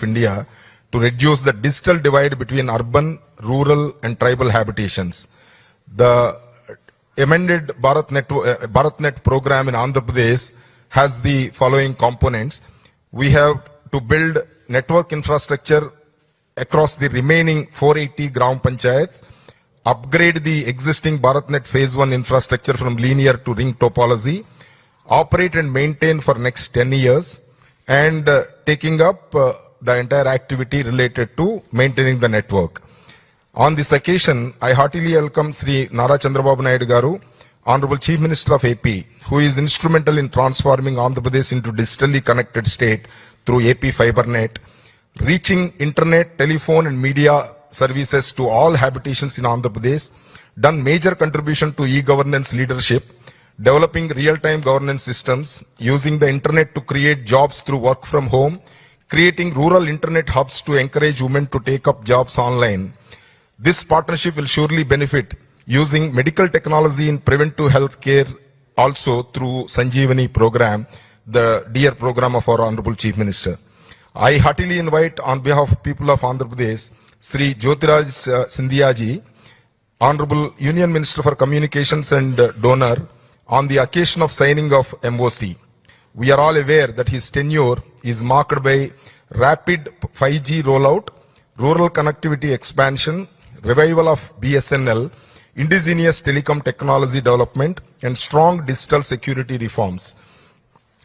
of India to reduce the digital divide between urban, rural and tribal habitations. The amended BharatNet program in Andhra Pradesh has the following components. We have to build network infrastructure across the remaining 480 Gram Panchayats, upgrade the existing BharatNet Phase 1 infrastructure from linear to ring topology, operate and maintain for next 10 years, and taking up the entire activity related to maintaining the network. On this occasion, I heartily welcome Sri Nara Chandrababu Naidu Garu, Honorable Chief Minister of AP, who is instrumental in transforming Andhra Pradesh into digitally connected state through AP FiberNet, reaching internet, telephone and media services to all habitations in Andhra Pradesh, done major contribution to e-governance leadership, developing real-time governance systems, using the internet to create jobs through work from home, creating rural internet hubs to encourage women to take up jobs online. This partnership will surely benefit using medical technology in preventive health care also through Sanjeevani program, the dear program of our Honorable Chief Minister. I heartily invite on behalf of people of Andhra Pradesh, Sri Jyotiraj Scindia ji, Honorable Union Minister for Communications and Donor, on the occasion of signing of MOC. We are all aware that his tenure is marked by rapid 5G rollout, rural connectivity expansion, revival of BSNL, indigenous telecom technology development, and strong digital security reforms.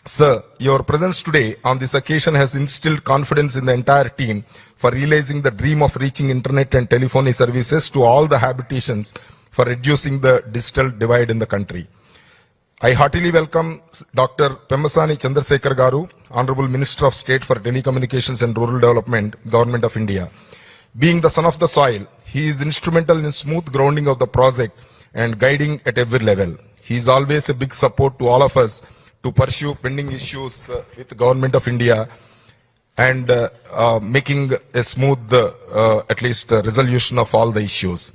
Sir, your presence today on this occasion has instilled confidence in the entire team for realizing the dream of reaching internet and telephony services to all the habitations for reducing the digital divide in the country. I heartily welcome Dr. Pemmasani Chandrasekhar Garu, Honorable Minister of State for Telecommunications and Rural Development, Government of India. Being the son of the soil, he is instrumental in smooth grounding of the project and guiding at every level. He is always a big support to all of us to pursue pending issues with the Government of India and making a smooth, at least, resolution of all the issues.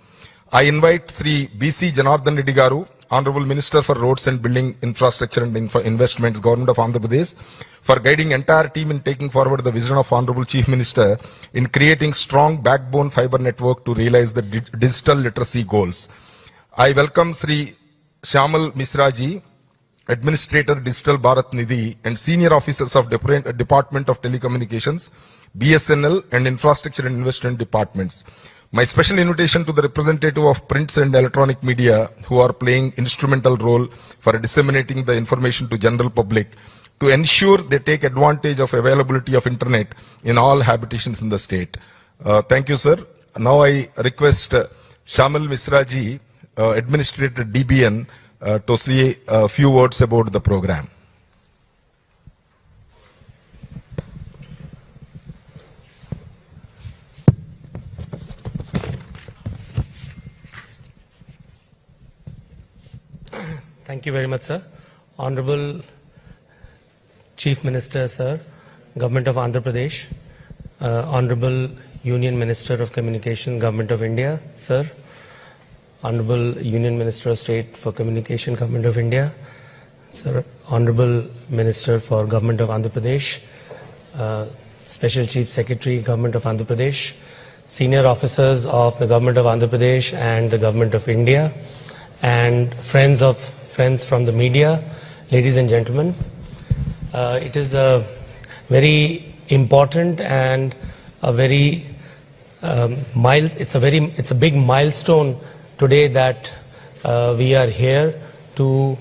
I invite Sri B.C. Janardhan Reddy Garu, Honorable Minister for Roads and Building Infrastructure and Investments, Government of Andhra Pradesh, for guiding entire team in taking forward the vision of Honorable Chief Minister in creating strong backbone fiber network to realize the digital literacy goals. I welcome Sri Shyamal Misra ji, Administrator Digital Bharat Nidhi, and senior officers of Department of Telecommunications, BSNL and Infrastructure and Investment departments. My special invitation to the representative of prints and electronic media who are playing instrumental role for disseminating the information to general public to ensure they take advantage of availability of internet in all habitations in the state. Thank you, sir. Now I request Shamal Misra ji, Administrator DBN, to say a few words about the program. Thank you very much, sir. Honorable Chief Minister, sir, Government of Andhra Pradesh, Honorable Union Minister of Communication, Government of India, sir, Honorable Union Minister of State for Communication, Government of India, sir, Honorable Minister for Government of Andhra Pradesh, Special Chief Secretary, Government of Andhra Pradesh, senior officers of the Government of Andhra Pradesh and the Government of India, and friends from the media, ladies and gentlemen. It is a very important and a very it's a big milestone today that we are here to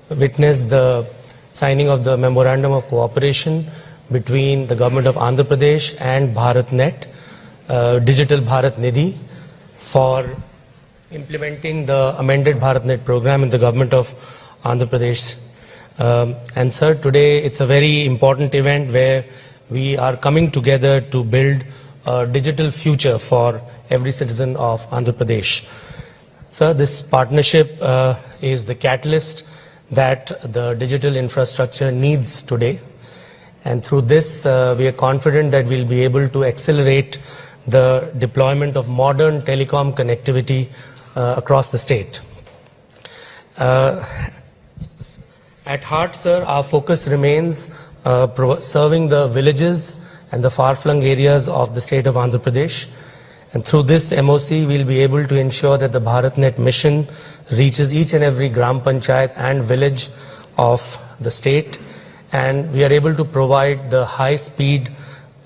witness the signing of the memorandum of cooperation between the Government of Andhra Pradesh and BharatNet, Digital Bharat Nidhi, for implementing the amended BharatNet program in the Government of Andhra Pradesh. And sir, today it's a very important event where we are coming together to build a digital future for every citizen of Andhra Pradesh. Sir, this partnership is the catalyst that the digital infrastructure needs today. And through this, we are confident that we'll be able to accelerate the deployment of modern telecom connectivity across the state. At heart, sir, our focus remains serving the villages and the far-flung areas of the state of Andhra Pradesh. And through this MOC, we'll be able to ensure that the BharatNet mission reaches each and every Gram Panchayat and village of the state. And we are able to provide the high-speed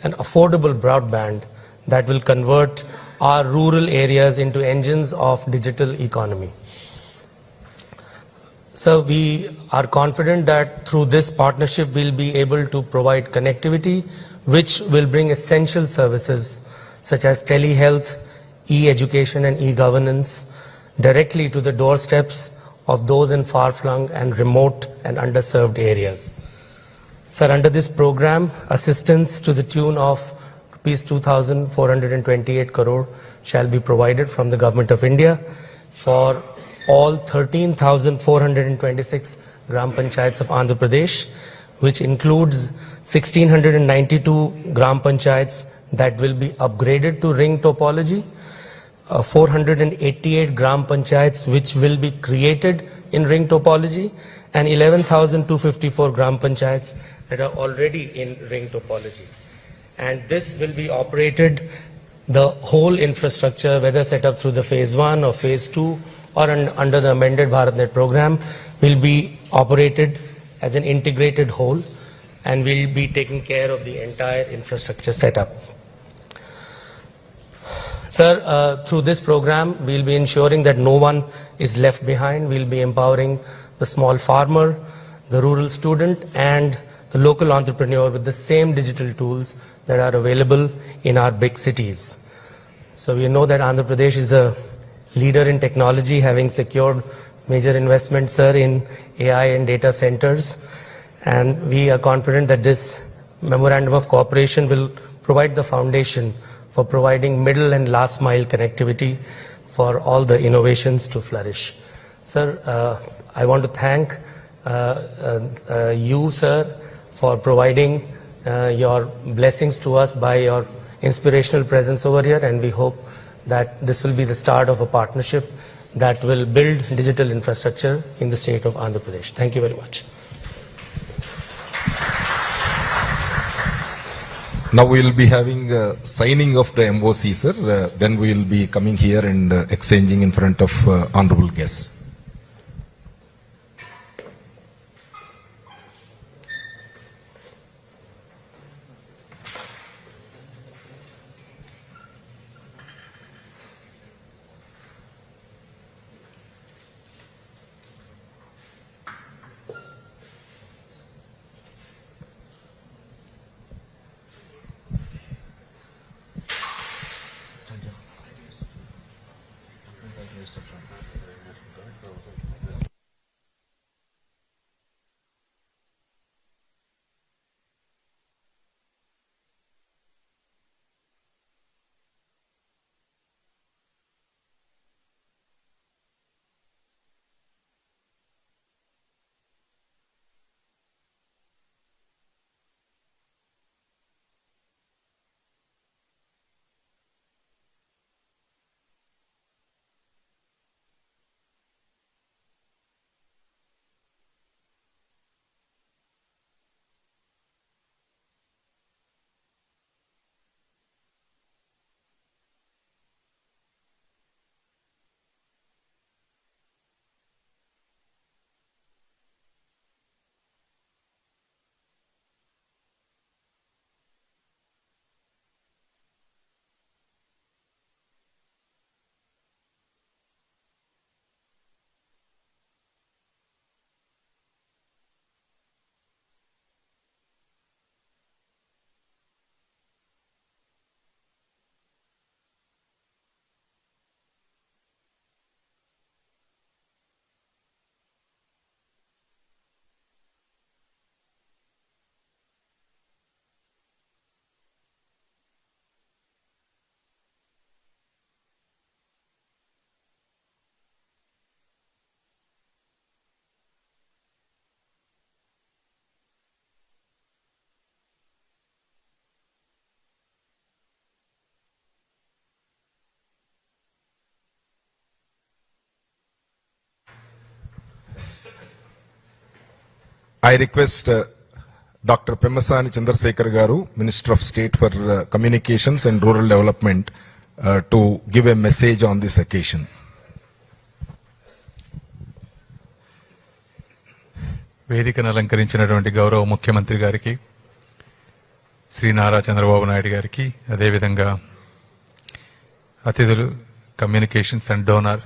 and affordable broadband that will convert our rural areas into engines of digital economy. So we are confident that through this partnership, we'll be able to provide connectivity, which will bring essential services such as telehealth, e-education and e-governance directly to the doorsteps of those in far-flung and remote and underserved areas. Sir, under this program, assistance to the tune of Rs 2,428 crore shall be provided from the Government of India for all 13,426 Gram Panchayats of Andhra Pradesh, which includes 1,692 Gram Panchayats that will be upgraded to ring topology, 488 Gram Panchayats which will be created in ring topology, and 11,254 Gram Panchayats that are already in ring topology. And this will be operated, the whole infrastructure, whether set up through the phase 1 or phase 2 or under the amended BharatNet program, will be operated as an integrated whole and will be taking care of the entire infrastructure setup. Sir, through this program, we'll be ensuring that no one is left behind. We'll be empowering the small farmer, the rural student, and the local entrepreneur with the same digital tools that are available in our big cities. So we know that Andhra Pradesh is a leader in technology, having secured major investments, sir, in AI and data centers. And we are confident that this memorandum of cooperation will provide the foundation for providing middle and last mile connectivity for all the innovations to flourish. Sir, I want to thank you, sir, for providing your blessings to us by your inspirational presence over here, and we hope that this will be the start of a partnership that will build digital infrastructure in the state of Andhra Pradesh. Thank you very much. Now we will be having signing of the MOC, sir. Then we will be coming here and exchanging in front of honorable guests. I request Dr. Pemmasani Chandrasekhar Garu, Minister of State for Communications and Rural Development, to give a message on this occasion. వేదికను అలంకరించినటువంటి గౌరవ ముఖ్యమంత్రి గారికి, శ్రీ నారా చంద్రబాబు నాయుడు గారికి, అదేవిధంగా అతిథులు communications and DoNER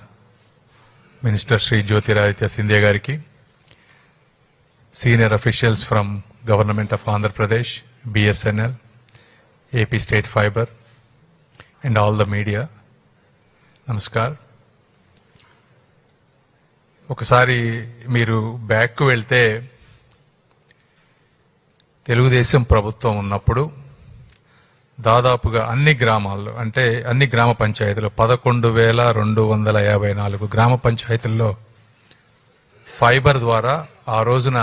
minister Shri Jyotiraditya Scindia గారికి, senior officials from government of Andhra Pradesh, BSNL, AP State Fiber and all the media, నమస్కార్. ఒకసారి మీరు బ్యాక్ వెళ్తే తెలుగుదేశం ప్రభుత్వం ఉన్నప్పుడు దాదాపుగా అన్ని గ్రామాల్లో, అంటే అన్ని గ్రామ పంచాయతీలు 11,254 గ్రామ పంచాయతీల్లో ఫైబర్ ద్వారా ఆ రోజున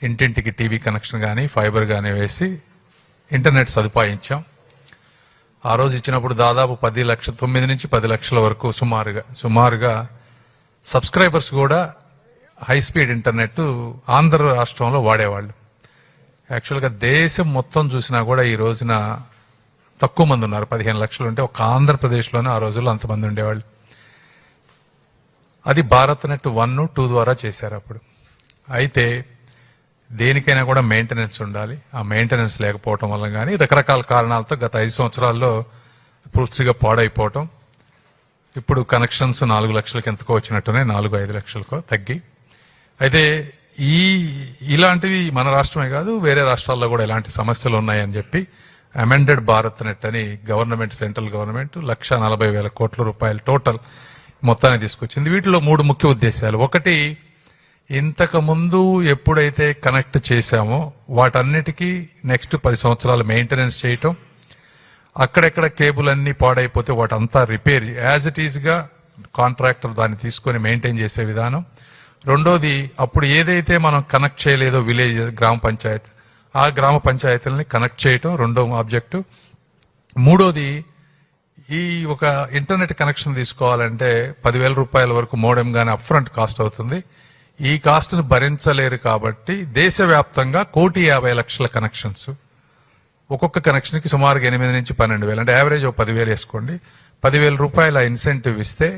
ఇంటింటికి టీవీ కనెక్షన్ కానీ ఫైబర్ కానీ వేసి ఇంటర్నెట్ సదుపాయం ఇచ్చాం. ఆ రోజు ఇచ్చినప్పుడు దాదాపు 9 నుంచి 10 లక్షల వరకు సుమారుగా సబ్స్క్రైబర్స్ కూడా హై స్పీడ్ ఇంటర్నెట్ ఆంధ్ర రాష్ట్రంలో వాడేవాళ్ళు. యాక్చువల్గా దేశం మొత్తం చూసినా కూడా ఈ రోజున తక్కువ మంది ఉన్నారు. 15 లక్షలు ఉంటే ఒక ఆంధ్రప్రదేశ్లోనే ఆ రోజుల్లో అంతమంది ఉండేవాళ్ళు. అది భారత్ నెట్ 1, 2 ద్వారా చేశారు అప్పుడు. అయితే దేనికైనా కూడా మెయింటెనెన్స్ ఉండాలి. ఆ మెయింటెనెన్స్ లేకపోవటం వల్ల కానీ రకరకాల కారణాలతో గత 5 సంవత్సరాల్లో పూర్తిగా పాడైపోవటం, ఇప్పుడు కనెక్షన్స్ 4 లక్షలకి ఎంతకో వచ్చినట్టునే 4-5 లక్షలకో తగ్గి. అయితే ఇలాంటివి మన రాష్ట్రమే కాదు, వేరే రాష్ట్రాల్లో కూడా ఇలాంటి సమస్యలు ఉన్నాయని చెప్పి అమెండెడ్ భారత్ నెట్ అని గవర్నమెంట్, సెంట్రల్ గవర్నమెంట్ 1,40,000 కోట్ల రూపాయలు టోటల్ మొత్తాన్ని తీసుకొచ్చింది. వీటిలో 3 ముఖ్య ఉద్దేశాలు. ఒకటి, ఇంతకు ముందు ఎప్పుడైతే కనెక్ట్ చేశామో వాటన్నిటికీ నెక్స్ట్ 10 సంవత్సరాలు మెయింటెనెన్స్ చేయటం, అక్కడెక్కడ కేబుల్ అన్ని పాడైపోతే వాటంతా రిపేర్ యాజ్ ఇట్ ఈజ్ గా కాంట్రాక్టర్ దాన్ని తీసుకొని మెయింటైన్ చేసే విధానం. రెండోది, అప్పుడు ఏదైతే మనం కనెక్ట్ చేయలేదో విలేజ్, గ్రామ పంచాయతీ, ఆ గ్రామ పంచాయతీలని కనెక్ట్ చేయటం రెండో ఆబ్జెక్టు. మూడోది, ఈ ఒక ఇంటర్నెట్ కనెక్షన్ తీసుకోవాలంటే 10,000 రూపాయల వరకు మోడెం గానీ అప్ఫ్రంట్ కాస్ట్ అవుతుంది. ఈ కాస్ట్ ను భరించలేరు కాబట్టి దేశవ్యాప్తంగా 1,50,00,000 కనెక్షన్స్, ఒక్కొక్క కనెక్షన్ కి సుమారుగా 8 నుంచి 12,000, అంటే యావరేజ్ 10,000 వేసుకోండి. 10,000 రూపాయల ఇన్సెంటివ్ ఇస్తే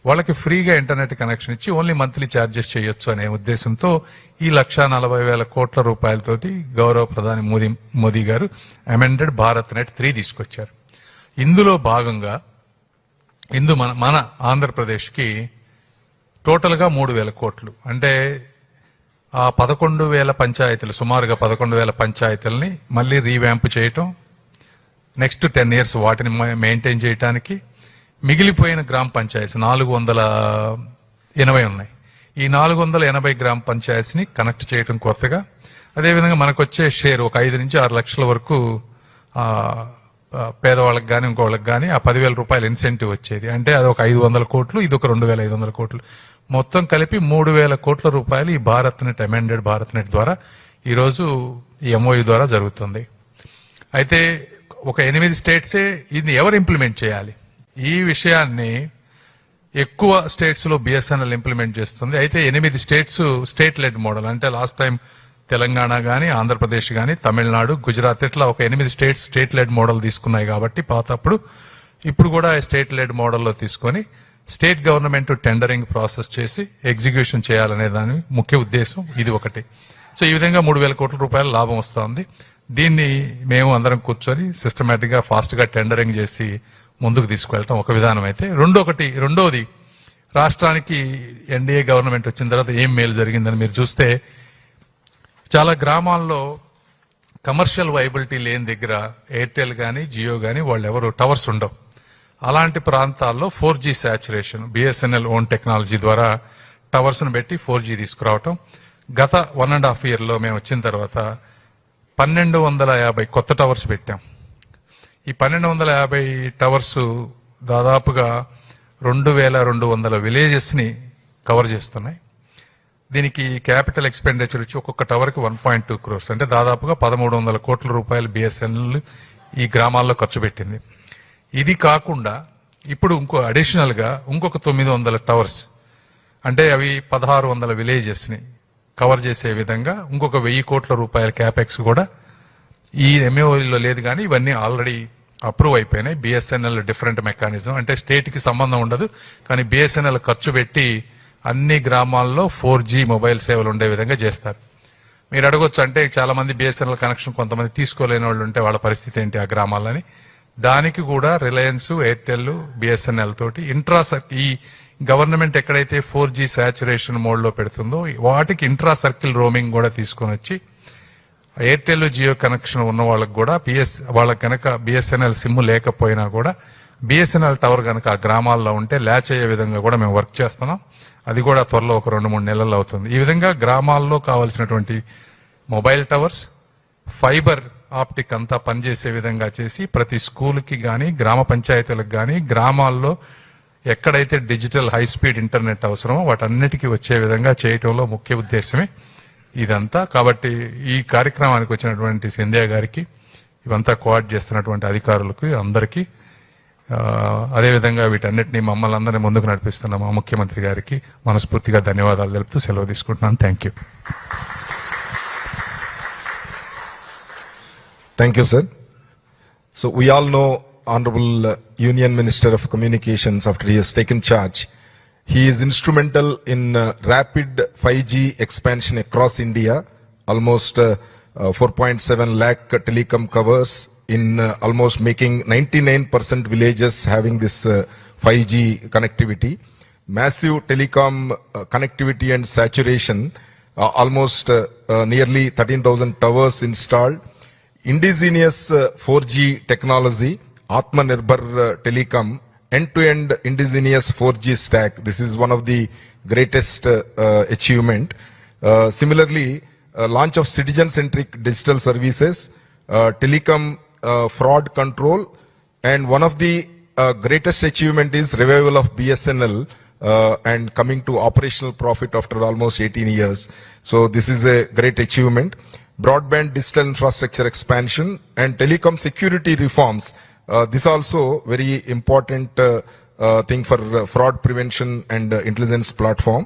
వాళ్ళకి ఫ్రీగా ఇంటర్నెట్ కనెక్షన్ ఇచ్చి ఓన్లీ మంత్లీ ఛార్జెస్ చేయొచ్చు అనే ఉద్దేశంతో ఈ 1,40,000 కోట్ల రూపాయలతోటి గౌరవ ప్రధాని మోదీ గారు అమెండెడ్ భారత్ నెట్ 3 తీసుకొచ్చారు. ఇందులో భాగంగా మన ఆంధ్రప్రదేశ్కి టోటల్ గా 3,000 కోట్లు, అంటే ఆ 11,000 పంచాయతీలు, సుమారుగా 11,000 పంచాయతీలని మళ్ళీ రీవ్యాంప్ చేయటం, నెక్స్ట్ 10 years వాటిని మెయింటైన్ చేయటానికి, మిగిలిపోయిన గ్రామ పంచాయతీ 480 ఉన్నాయి. ఈ 480 గ్రామ పంచాయతీస్ ని కనెక్ట్ చేయటం కొత్తగా. అదేవిధంగా మనకు వచ్చే షేర్ ఒక 5 నుంచి 6 లక్షల వరకు పేదవాళ్ళకి కానీ ఇంకోళ్ళకి కానీ ఆ 10,000 రూపాయల ఇన్సెంటివ్ వచ్చేది. అంటే అది ఒక 500 కోట్లు, ఇది ఒక 2,500 కోట్లు, మొత్తం కలిపి 3,000 కోట్ల రూపాయలు ఈ Bharat net, amended Bharat net ద్వారా ఈరోజు ఈ MOU ద్వారా జరుగుతుంది. అయితే ఒక 8 స్టేట్సే ఇది ఎవరు ఇంప్లిమెంట్ చేయాలి? ఈ విషయాన్ని ఎక్కువ స్టేట్స్ లో BSNL ఇంప్లిమెంట్ చేస్తుంది. అయితే 8 స్టేట్స్ స్టేట్ లెడ్ మోడల్, అంటే లాస్ట్ టైం తెలంగాణ గానీ, ఆంధ్రప్రదేశ్ గానీ, తమిళనాడు, గుజరాత్, ఇట్లా ఒక 8 స్టేట్స్ స్టేట్ లెడ్ మోడల్ తీసుకున్నాయి కాబట్టి పాతప్పుడు. ఇప్పుడు కూడా స్టేట్ లెడ్ మోడల్లో తీసుకొని స్టేట్ గవర్నమెంట్ టెండరింగ్ ప్రాసెస్ చేసి ఎగ్జిక్యూషన్ చేయాలనే దాని ముఖ్య ఉద్దేశం ఇది ఒకటి. సో ఈ విధంగా 3,000 కోట్ల రూపాయల లాభం వస్తుంది. దీన్ని మేము అందరం కూర్చొని సిస్టమేటిక్ గా ఫాస్ట్ గా టెండరింగ్ చేసి ముందుకు తీసుకువెళ్ళటం ఒక విధానం. అయితే రెండోది, రాష్ట్రానికి ఎన్డీఏ గవర్నమెంట్ వచ్చిన తర్వాత ఏం మేలు జరిగిందని మీరు చూస్తే, చాలా గ్రామాల్లో కమర్షియల్ వైబిలిటీ లేని దగ్గర ఎయిర్టెల్ గానీ, జియో గానీ వాళ్ళు ఎవరు టవర్స్ ఉండవు. అలాంటి ప్రాంతాల్లో 4G saturation, BSNL own technology ద్వారా టవర్స్ ను పెట్టి 4G తీసుకురావటం. గత 1.5 year లో మేము వచ్చిన తర్వాత 1,250 కొత్త టవర్స్ పెట్టాం. ఈ 1,250 టవర్స్ దాదాపుగా 2,200 విలేజెస్ ని కవర్ చేస్తున్నాయి. దీనికి క్యాపిటల్ ఎక్స్పెండిచర్ వచ్చి ఒక్కొక్క టవర్ కి 1.2 crores, అంటే దాదాపుగా 1,300 కోట్ల రూపాయలు BSNL ఈ గ్రామాల్లో ఖర్చు పెట్టింది. ఇది కాకుండా ఇప్పుడు అడిషనల్ గా ఇంకొక 900 టవర్స్, అంటే అవి 1,600 విలేజెస్ ని కవర్ చేసే విధంగా ఇంకొక 1000 కోట్ల రూపాయల క్యాపెక్స్ కూడా ఈ ఎంఓలో లేదు, కానీ ఇవన్నీ ఆల్రెడీ అప్రూవ్ అయిపోయినాయి. బిఎస్ఎన్ఎల్ డిఫరెంట్ మెకానిజం, అంటే స్టేట్ కి సంబంధం ఉండదు, కానీ బిఎస్ఎన్ఎల్ ఖర్చు పెట్టి అన్ని గ్రామాల్లో 4G మొబైల్ సేవలు ఉండే విధంగా చేస్తారు. మీరు అడగొచ్చు, అంటే చాలా మంది బిఎస్ఎన్ఎల్ కనెక్షన్ కొంతమంది తీసుకోలేని వాళ్ళు ఉంటే వాళ్ళ పరిస్థితి ఏంటి ఆ గ్రామాలని. దానికి కూడా రిలయన్స్, ఎయిర్టెల్, బిఎస్ఎన్ఎల్ తోటి ఈ గవర్నమెంట్ ఎక్కడైతే 4G సాచురేషన్ మోడ్ లో పెడుతుందో వాటికి ఇంట్రా సర్కిల్ రోమింగ్ కూడా తీసుకొని వచ్చి ఎయిర్టెల్, జియో కనెక్షన్ ఉన్న వాళ్ళకి కూడా వాళ్ళకి కనుక బిఎస్ఎన్ఎల్ సిమ్ లేకపోయినా కూడా బిఎస్ఎన్ఎల్ టవర్ కనుక ఆ గ్రామాల్లో ఉంటే ల్యాచ్ అయ్యే విధంగా కూడా మేము వర్క్ చేస్తున్నాం. అది కూడా త్వరలో ఒక 2-3 నెలల్లో అవుతుంది. ఈ విధంగా గ్రామాల్లో కావాల్సినటువంటి మొబైల్ టవర్స్, ఫైబర్ ఆప్టిక్ అంతా పనిచేసే విధంగా చేసి ప్రతి స్కూల్కి కానీ, గ్రామ పంచాయతీలకు కానీ, గ్రామాల్లో ఎక్కడైతే డిజిటల్ హై స్పీడ్ ఇంటర్నెట్ అవసరమో వాటన్నిటికీ వచ్చే విధంగా చేయటంలో ముఖ్య ఉద్దేశమే ఇదంతా. కాబట్టి ఈ కార్యక్రమానికి వచ్చినటువంటి సింధియా గారికి, ఇవంతా కోఆర్డినేట్ చేస్తున్నటువంటి అధికారులకు అందరికీ, అదేవిధంగా వీటన్నిటినీ మమ్మల్ని అందరినీ ముందుకు నడిపిస్తున్న మా ముఖ్యమంత్రి గారికి మనస్ఫూర్తిగా ధన్యవాదాలు తెలుపుతూ సెలవు తీసుకుంటున్నాను. Thank you. Thank you, sir. So we all know Honorable Union Minister of Communications, after he has taken charge, he is instrumental in rapid 5G expansion across India. Almost 4.7 lakh telecom covers in almost making 99% villages having this 5G connectivity. Massive telecom connectivity and saturation, almost nearly 13,000 towers installed. Indigenous 4G technology, Atmanirbhar Telecom, end-to-end indigenous 4G stack. This is one of the greatest achievement. Similarly, launch of citizen-centric digital services, telecom fraud control, and one of the greatest achievement is revival of BSNL and coming to operational profit after almost 18 years. So this is a great achievement. Broadband digital infrastructure expansion and telecom security reforms. This also very important thing for fraud prevention and intelligence platform.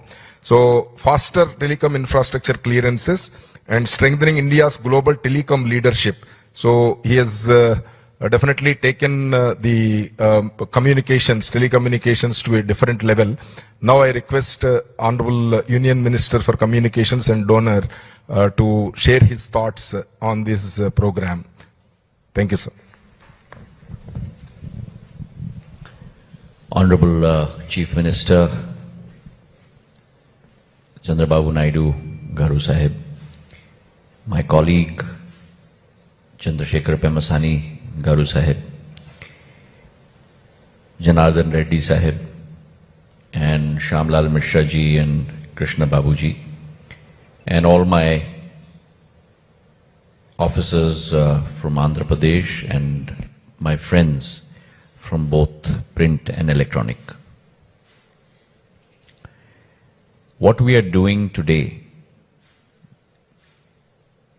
So faster telecom infrastructure clearances and strengthening India's global telecom leadership. So he has definitely taken the telecommunications to a different level. Now I request Honorable Union Minister for Communications and Donor to share his thoughts on this program. Thank you, sir. Honorable Chief Minister Chandrababu Naidu Garu Sahib, my colleague Chandrasekhar Pemasani Garu Sahib, Janardhan Reddy Sahib, and Shamlal Mishra ji and Krishna Babu ji, and all my officers from Andhra Pradesh and my friends from both print and electronic. What we are doing today,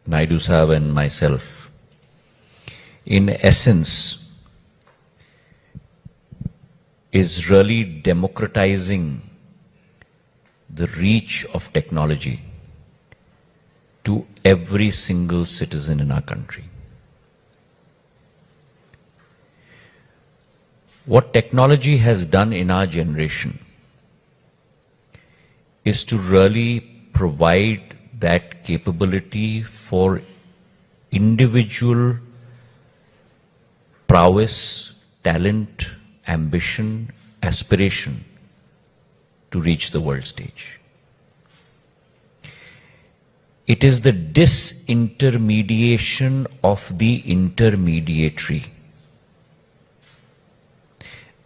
Naidu Sahib and myself, in essence is really democratizing the reach of technology to every single citizen in our country. What technology has done in our generation is to really provide that capability for individual prowess, talent, ambition, aspiration to reach the world stage. It is the disintermediation of the intermediary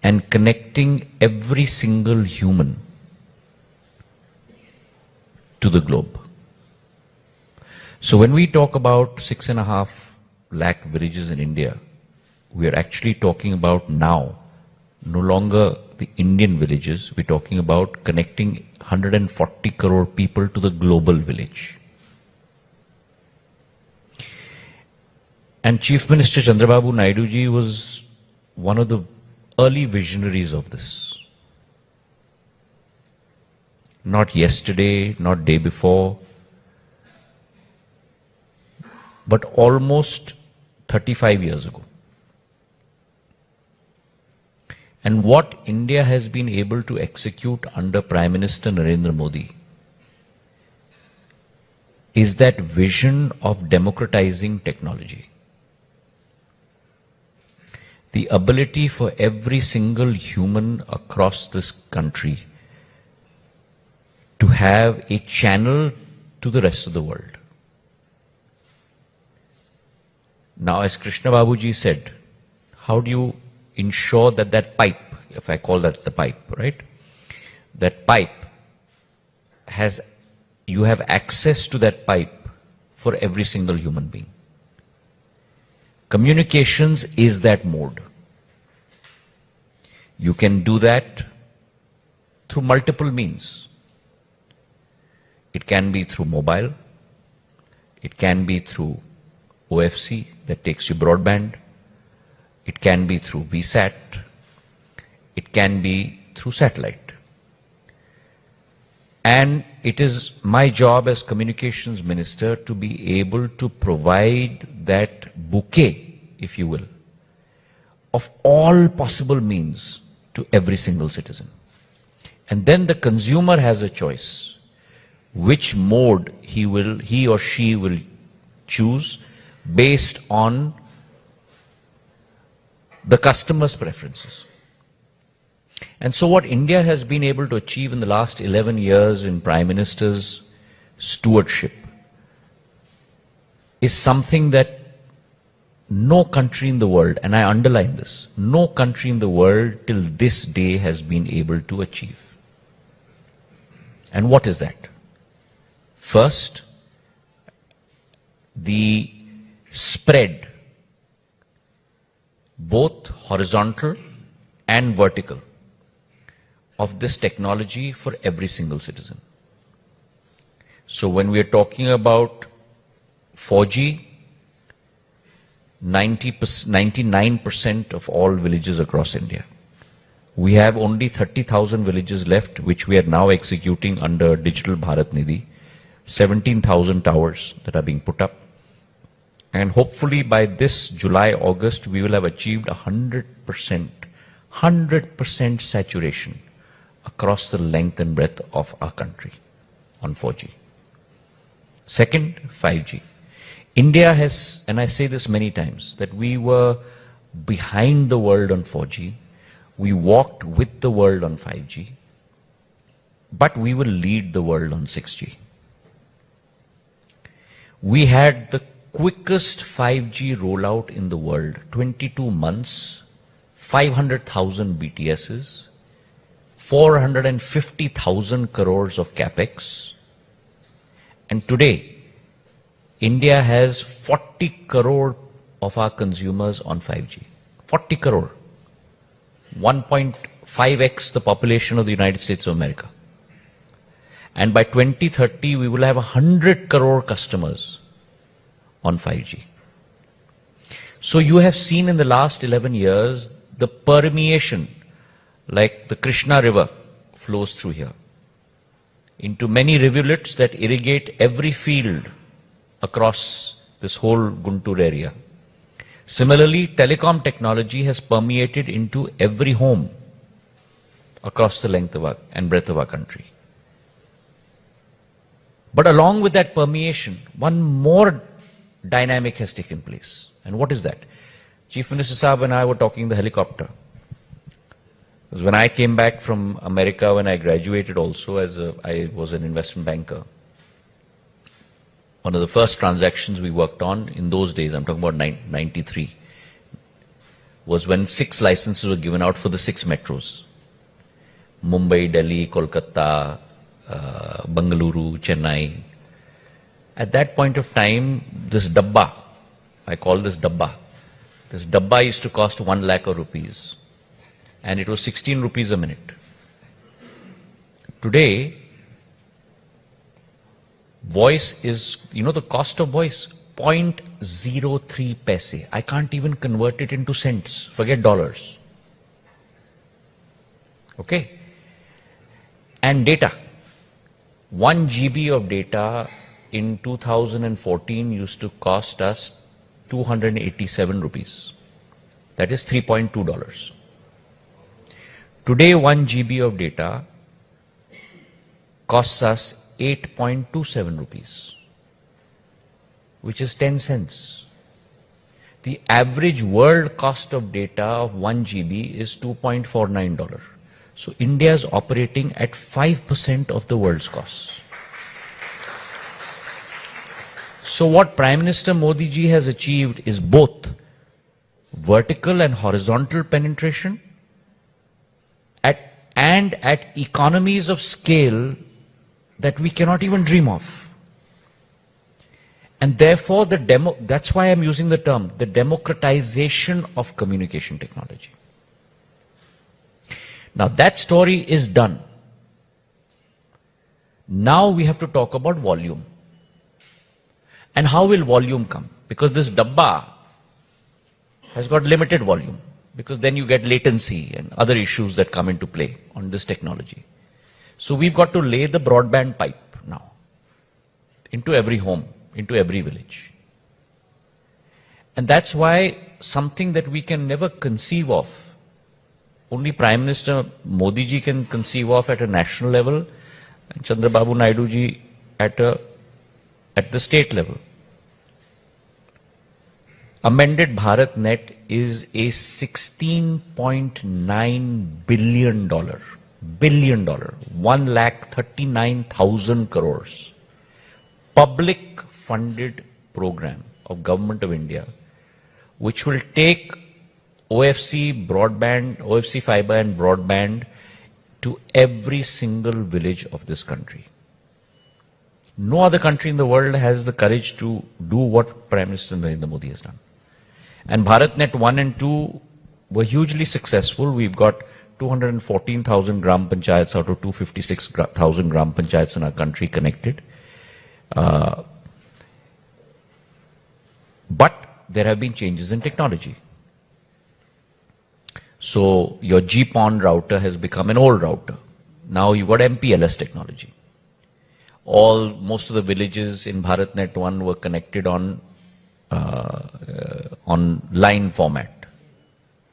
and connecting every single human to the globe. So when we talk about 6.5 lakh villages in India, we are actually talking about now no longer the Indian villages, we're talking about connecting 140 crore people to the global village. And Chief Minister Chandrababu Naidu ji was one of the early visionaries of this. Not yesterday, not day before, but almost 35 years ago. And what India has been able to execute under Prime Minister Narendra Modi is that vision of democratizing technology. The ability for every single human across this country to have a channel to the rest of the world. Now, as Krishna Babuji said, how do you ensure that that pipe, if I call that the pipe, right? That pipe has, you have access to that pipe for every single human being. Communications is that mode. You can do that through multiple means. It can be through mobile. It can be through OFC that takes you broadband. It can be through VSAT. It can be through satellite. And it is my job as communications minister to be able to provide that bouquet, if you will, of all possible means to every single citizen. And then the consumer has a choice which mode he or she will choose based on the customer's preferences. And so what India has been able to achieve in the last 11 years in Prime Minister's stewardship is something that no country in the world, and I underline this, no country in the world till this day has been able to achieve. And what is that? First, the spread, both horizontal and vertical, of this technology for every single citizen. So when we are talking about 4G, 99% of all villages across India. We have only 30,000 villages left, which we are now executing under Digital Bharat Nidhi. 17,000 towers that are being put up. And hopefully by this July, August, we will have achieved 100% saturation across the length and breadth of our country on 4G. Second, 5G. India has, and I say this many times, that we were behind the world on 4G. We walked with the world on 5G. But we will lead the world on 6G. We had the quickest 5G rollout in the world, 22 months, 500,000 BTSs, 450,000 crores of capex. And today, India has 40 crore of our consumers on 5G. 40 crore. 1.5x the population of the United States of America. And by 2030, we will have 100 crore customers on 5G. So you have seen in the last 11 years, the permeation, like the Krishna River flows through here, into many rivulets that irrigate every field across this whole Guntur area. Similarly, telecom technology has permeated into every home across the length of and breadth of our country. But along with that permeation, one more dynamic has taken place. And what is that? Chief Minister Saab and I were talking the helicopter. Because when I came back from America, when I graduated also I was an investment banker, one of the first transactions we worked on in those days, I'm talking about 93, was when 6 licenses were given out for the 6 metros. Mumbai, Delhi, Kolkata, Bengaluru, Chennai. At that point of time, this dabba, I call this dabba used to cost 1 lakh of rupees. And it was 16 rupees a minute. Today, voice is, the cost of voice, 0.03 paise. I can't even convert it into cents, forget dollars. Okay? And data. 1 GB of data in 2014 used to cost us 287 rupees. That is $3.2. Today, 1 GB of data costs us 8.27 rupees, which is 10 cents. The average world cost of data of 1 GB is $2.49. So India is operating at 5% of the world's costs. So what Prime Minister Modi ji has achieved is both vertical and horizontal penetration at economies of scale that we cannot even dream of. And therefore, that's why I'm using the term, the democratization of communication technology. Now that story is done. Now we have to talk about volume. And how will volume come? Because this dabba has got limited volume, because then you get latency and other issues that come into play on this technology. So we've got to lay the broadband pipe now into every home, into every village. And that's why something that we can never conceive of, only Prime Minister Modi ji can conceive of at a national level, and Chandrababu Naidu ji at the state level. Amended Bharat Net is a $16.9 billion, 1,39,000 crores, public funded program of Government of India, which will take OFC broadband, OFC fiber and broadband to every single village of this country. No other country in the world has the courage to do what Prime Minister Narendra Modi has done. And BharatNet 1 and 2 were hugely successful. We've got 214,000 gram panchayats out of 256,000 gram panchayats in our country connected. But there have been changes in technology. So your GPON router has become an old router. Now you've got MPLS technology. Most of the villages in BharatNet 1 were connected on line format,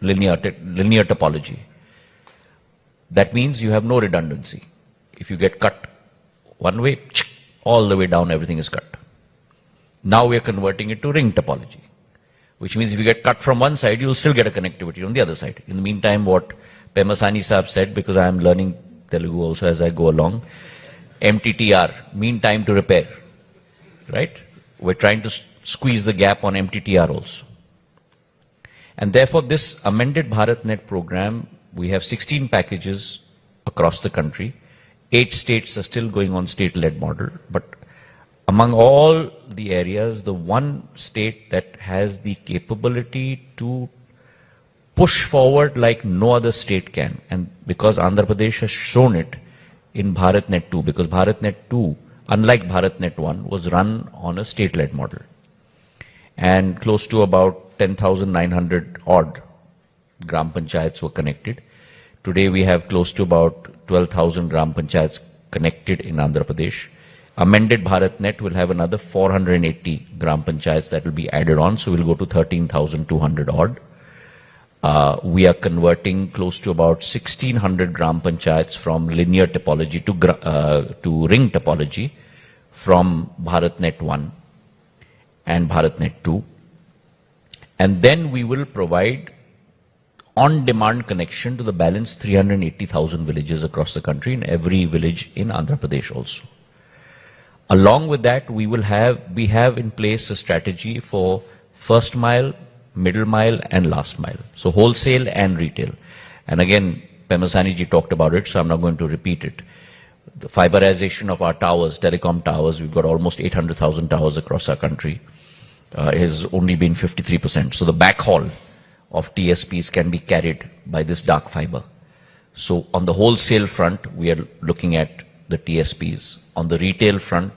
linear topology. That means you have no redundancy. If you get cut one way, all the way down, everything is cut. Now we are converting it to ring topology, which means if you get cut from one side, you'll still get a connectivity on the other side. In the meantime, what Pemasani Saab said, because I am learning Telugu also as I go along, MTTR, mean time to repair, right? We're trying to squeeze the gap on MTTR also. And therefore, this amended BharatNet program, we have 16 packages across the country. 8 states are still going on state-led model. But among all the areas, the one state that has the capability to push forward like no other state can, and because Andhra Pradesh has shown it in BharatNet 2, because BharatNet 2, unlike BharatNet 1, was run on a state-led model. And close to about 10,900 odd gram panchayats were connected. Today we have close to about 12,000 gram panchayats connected in Andhra Pradesh. Amended BharatNet will have another 480 gram panchayats that will be added on, so we'll go to 13,200 odd. We are converting close to about 1,600 gram panchayats from linear topology to ring topology from BharatNet 1 and BharatNet 2. And then we will provide on-demand connection to the balance 380,000 villages across the country, in every village in Andhra Pradesh also. Along with that, we have in place a strategy for first mile, middle mile and last mile. So wholesale and retail. And again, Pemasani ji talked about it, so I'm not going to repeat it. The fiberization of our towers, telecom towers, we've got almost 800,000 towers across our country, has only been 53%. So the backhaul of TSPs can be carried by this dark fiber. So on the wholesale front, we are looking at the TSPs. On the retail front,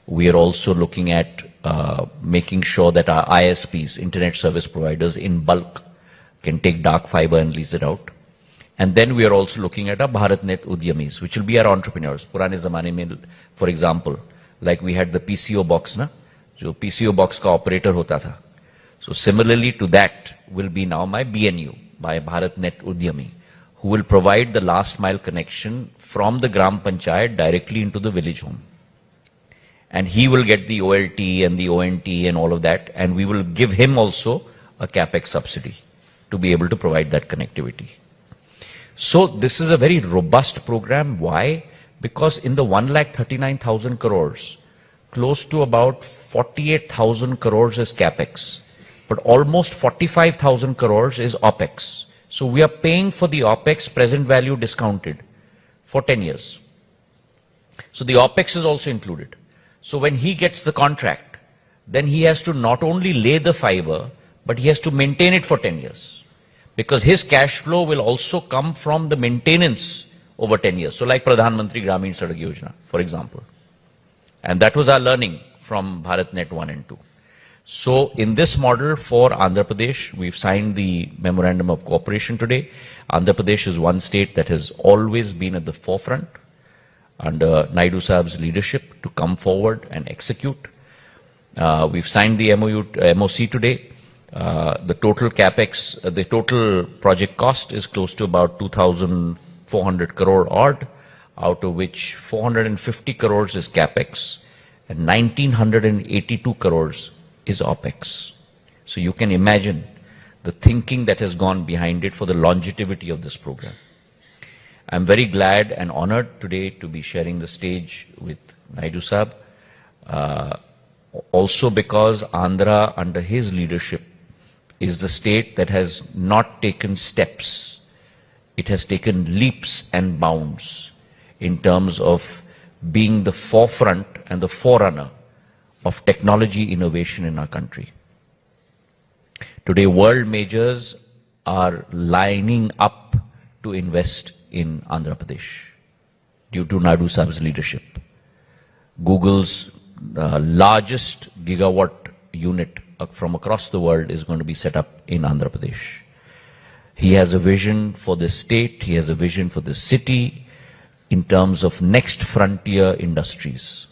we are also looking at making sure that our ISPs, internet service providers, in bulk can take dark fiber and lease it out. And then we are also looking at our BharatNet Udyamis, which will be our entrepreneurs. Purane zamane mein, for example, like we had the PCO box, na? जो PCO box का operator होता था. So similarly to that will be now my BNU, my BharatNet Udyami, who will provide the last mile connection from the Gram Panchayat directly into the village home. And he will get the OLT and the ONT and all of that, and we will give him also a capex subsidy to be able to provide that connectivity. So this is a very robust program. Why? Because in the 1,39,000 crores, close to about 48,000 crores is capex, but almost 45,000 crores is opex. So we are paying for the opex present value discounted for 10 years. So the opex is also included. So when he gets the contract, then he has to not only lay the fiber, but he has to maintain it for 10 years. Because his cash flow will also come from the maintenance over 10 years. So like Pradhan Mantri Gramin Sadak Yojana, for example. And that was our learning from BharatNet 1 and 2. So in this model for Andhra Pradesh, we've signed the Memorandum of Cooperation today. Andhra Pradesh is one state that has always been at the forefront under Naidu Sahab's leadership to come forward and execute. We've signed the MOC today. The total capex, the total project cost is close to about 2,400 crore odd, out of which 450 crores is capex and 1,982 crores is opex. So you can imagine the thinking that has gone behind it for the longevity of this program. I'm very glad and honored today to be sharing the stage with Naidu Sahab, also because Andhra under his leadership is the state that has not taken steps. It has taken leaps and bounds in terms of being the forefront and the forerunner of technology innovation in our country. Today, world majors are lining up to invest in Andhra Pradesh due to Naidu Sahab's leadership. Google's largest gigawatt unit from across the world is going to be set up in Andhra Pradesh. He has a vision for this state, he has a vision for this city in terms of next frontier industries,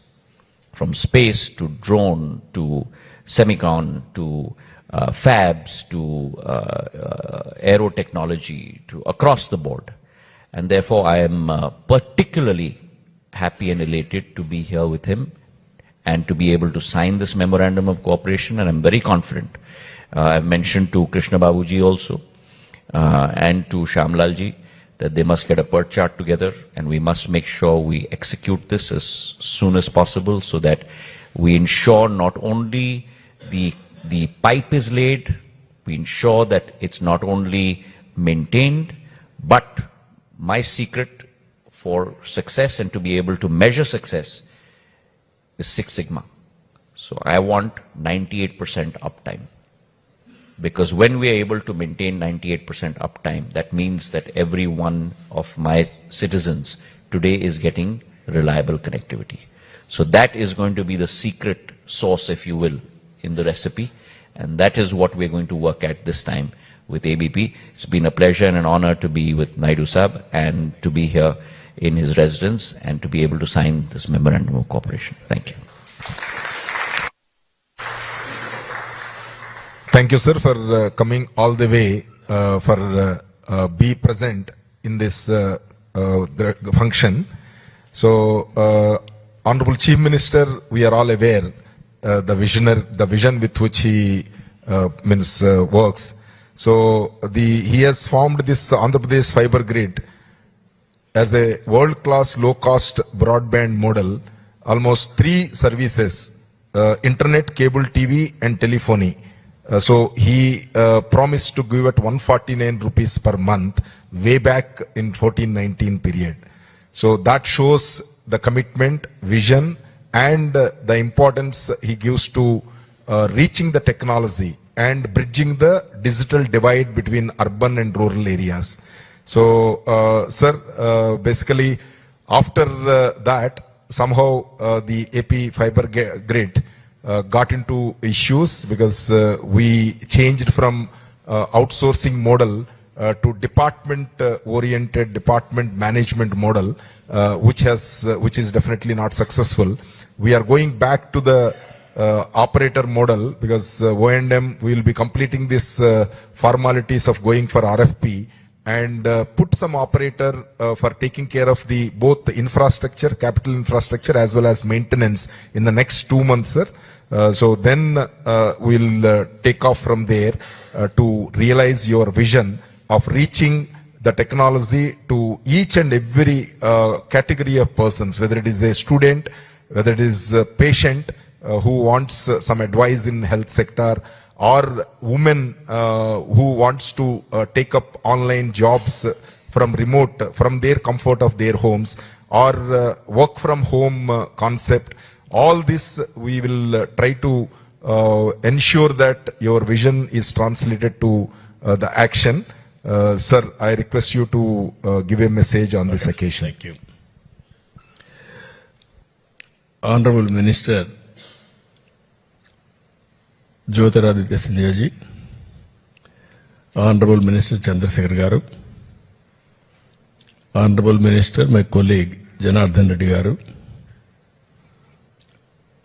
from space to drone to semicon to fabs to aero technology to across the board. And therefore I am particularly happy and elated to be here with him and to be able to sign this memorandum of cooperation, and I'm very confident. I've mentioned to Krishna Babuji also and to Shamlalji that they must get a PERT chart together, and we must make sure we execute this as soon as possible so that we ensure not only the pipe is laid, we ensure that it's not only maintained, but my secret for success and to be able to measure success is Six Sigma. So I want 98% uptime. Because when we are able to maintain 98% uptime, that means that every one of my citizens today is getting reliable connectivity. So that is going to be the secret sauce, if you will, in the recipe. And that is what we're going to work at this time with ABP. It's been a pleasure and an honor to be with Naidu Sahab and to be here in his residence and to be able to sign this memorandum of cooperation. Thank you. Thank you, sir, for coming all the way for be present in this function. So, Honorable Chief Minister, we are all aware the vision with which he works. So he has formed this Andhra Pradesh fiber grid as a world-class low-cost broadband model, almost 3 services, internet, cable TV and telephony. So he promised to give it 149 rupees per month way back in 14-19 period. So that shows the commitment, vision and the importance he gives to reaching the technology and bridging the digital divide between urban and rural areas. So, sir, basically after that, somehow the AP fiber grid got into issues because we changed from outsourcing model to department oriented department management model, which is definitely not successful. We are going back to the operator model because O&M will be completing this formalities of going for RFP and put some operator for taking care of the both the infrastructure, capital infrastructure as well as maintenance in the next 2 months, sir. So then we'll take off from there to realize your vision of reaching the technology to each and every category of persons, whether it is a student, whether it is a patient who wants some advice in health sector, or women who wants to take up online jobs from remote, from their comfort of their homes, or work from home concept. All this we will try to ensure that your vision is translated to the action. Sir, I request you to give a message on this occasion. Thank you. Honorable Minister Jyotiraditya Scindia ji, Honorable Minister Chandrasekhar Garu, Honorable Minister, my colleague Janardhan Reddy Garu,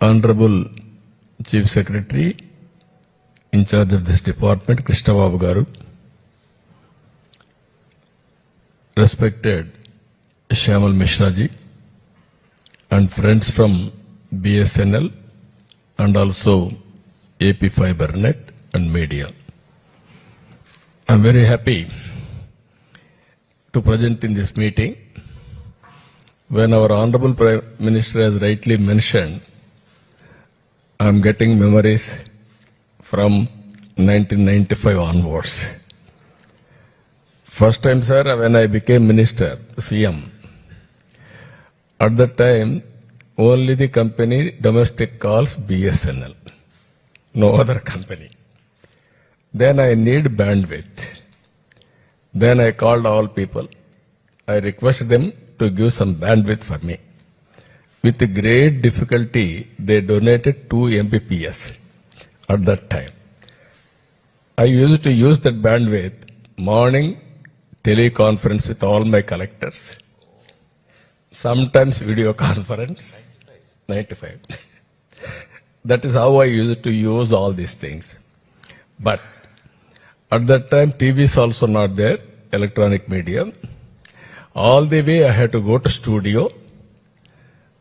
Honorable Chief Secretary in charge of this department, Krishna Babu Garu, respected Shyamal Mishra ji, and friends from BSNL and also AP Fibernet and media. I am very happy to present in this meeting when our Honorable Prime Minister has rightly mentioned. I am getting memories from 1995 onwards. First time, sir, when I became minister, CM, at that time, only the company domestic calls BSNL, no other company. Then I need bandwidth. Then I called all people. I requested them to give some bandwidth for me. With great difficulty, they donated 2 Mbps at that time. I used to use that bandwidth morning teleconference with all my collectors. Sometimes video conference. 95. That is how I used to use all these things. But at that time, TV is also not there, electronic media. All the way I had to go to studio.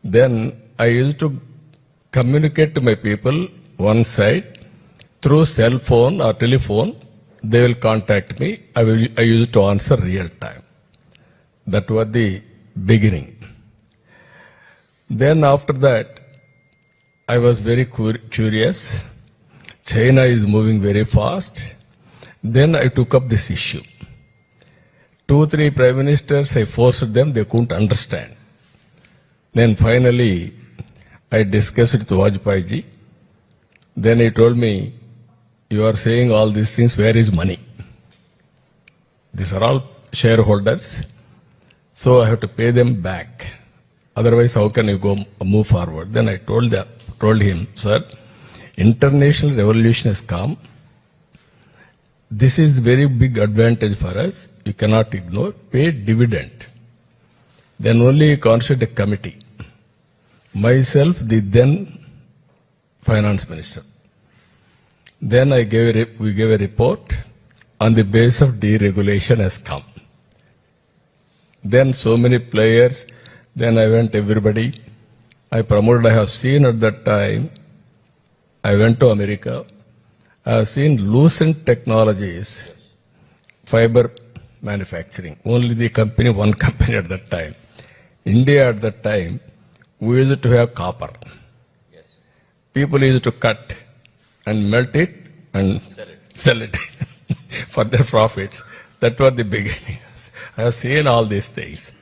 Then I used to communicate to my people one side through cell phone or telephone. They will contact me. I used to answer real time. That was the beginning. Then after that, I was very curious. China is moving very fast. Then I took up this issue. 2-3 prime ministers, I forced them, they couldn't understand. Then finally, I discussed with Vajpayee ji. Then he told me, you are saying all these things, where is money? These are all shareholders, so I have to pay them back. Otherwise, how can you move forward? Then I told him, sir, international revolution has come. This is very big advantage for us. You cannot ignore. Pay dividend. Then only you constitute a committee. Myself, the then finance minister. Then we gave a report on the basis of deregulation has come. Then so many players. Then I went everybody. I promoted. I have seen at that time. I went to America. I have seen Lucent Technologies, fiber manufacturing. Only the company, one company at that time. India at that time, we used to have copper. Yes. People used to cut and melt it and sell it for their profits. That was the beginning. I have seen all these things.